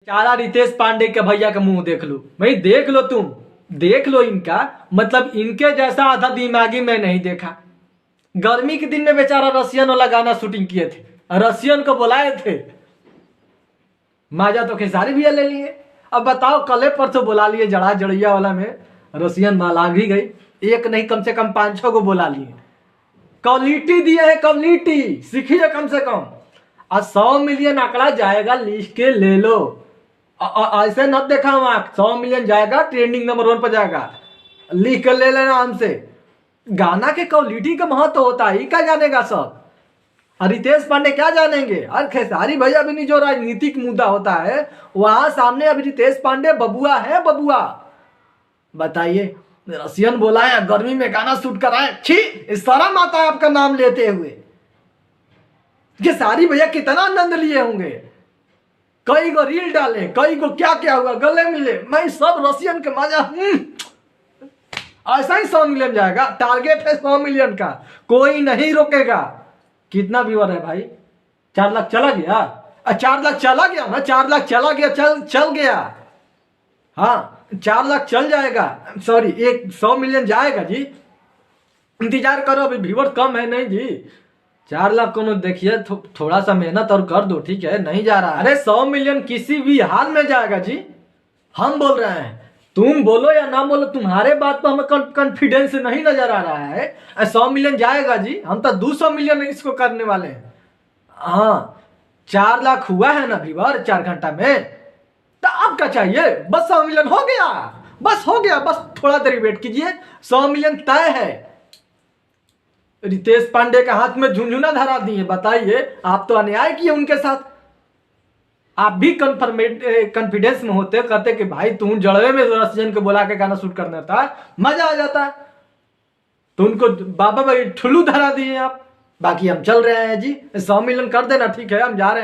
चारा रितेश पांडे के भैया का मुंह देख लो भाई, देख लो तुम, देख लो इनका, मतलब इनके जैसा आधा दिमागी मैं नहीं देखा। गर्मी के दिन में बेचारा रसियन वाला गाना शूटिंग किए थे, रसियन को बुलाए थे, माजा तो खेसारी भैया ले लिए। अब बताओ कल परसों बुला लिए जड़ा जड़िया वाला में रसियन माल आ भी गई, एक नहीं कम से कम 5-6 को बुला लिए। क्वालिटी दिए है, क्वालिटी सीखिए कम से कम। आज 100 मिलियन आंकड़ा जाएगा, लिख के ले लो। ऐसे न देखा वहां 100 मिलियन जाएगा, ट्रेंडिंग नंबर 1 पर जाएगा, लिख कर ले लेना हमसे। गाना के क्वालिटी का महत्व होता है, क्या जानेगा सब। रितेश पांडे क्या जानेंगे, और खेसारी भैया भी नहीं, जो राजनीतिक मुद्दा होता है वहां सामने अभी रितेश पांडे बबुआ है, बबुआ। बताइए, रसियन बोला है गर्मी में गाना शूट कराए, छी शर्म आता है आपका नाम लेते हुए। खेसारी भैया कितना आनंद लिए होंगे, कई को रील डाले, कई को क्या क्या हुआ, गले मिले, मैं सब रसियन के मजा। ऐसा ही 100 मिलियन जाएगा, टारगेट है 100 मिलियन का, कोई नहीं रोकेगा। कितना व्यूअर है भाई, 4 लाख चला गया, 4 लाख चला गया ना, 4 लाख चला गया, चल गया। हाँ 4 लाख चल जाएगा, सॉरी 100 मिलियन जाएगा जी, इंतजार करो, अभी व्यूअर कम है नहीं जी। 4 लाख को देखिए, थोड़ा सा मेहनत और कर दो, ठीक है, नहीं जा रहा। अरे 100 मिलियन किसी भी हाल में जाएगा जी, हम बोल रहे हैं, तुम बोलो या ना बोलो, तुम्हारे बात पर हमें कॉन्फिडेंस नहीं नजर आ रहा है। 100 मिलियन जाएगा जी, हम तो 200 मिलियन इसको करने वाले हैं। हाँ 4 लाख हुआ है ना व्यूअर 4 घंटा में, तो आपका चाहिए बस 100 मिलियन हो गया, बस हो गया, बस थोड़ा देर वेट कीजिए, 100 मिलियन तय है। रितेश पांडे के हाथ में झुंझुना धरा दिए, बताइए, आप तो अन्याय किए उनके साथ। आप भी कॉन्फिडेंस में होते, कहते कि भाई तू जड़वे में रसियन को बुला के गाना शूट करना था, मजा आ जाता। तो उनको बाबा भाई ठुल्लू धरा दिए आप। बाकी हम चल रहे हैं जी, 100 मिलियन कर देना, ठीक है, हम जा रहे हैं।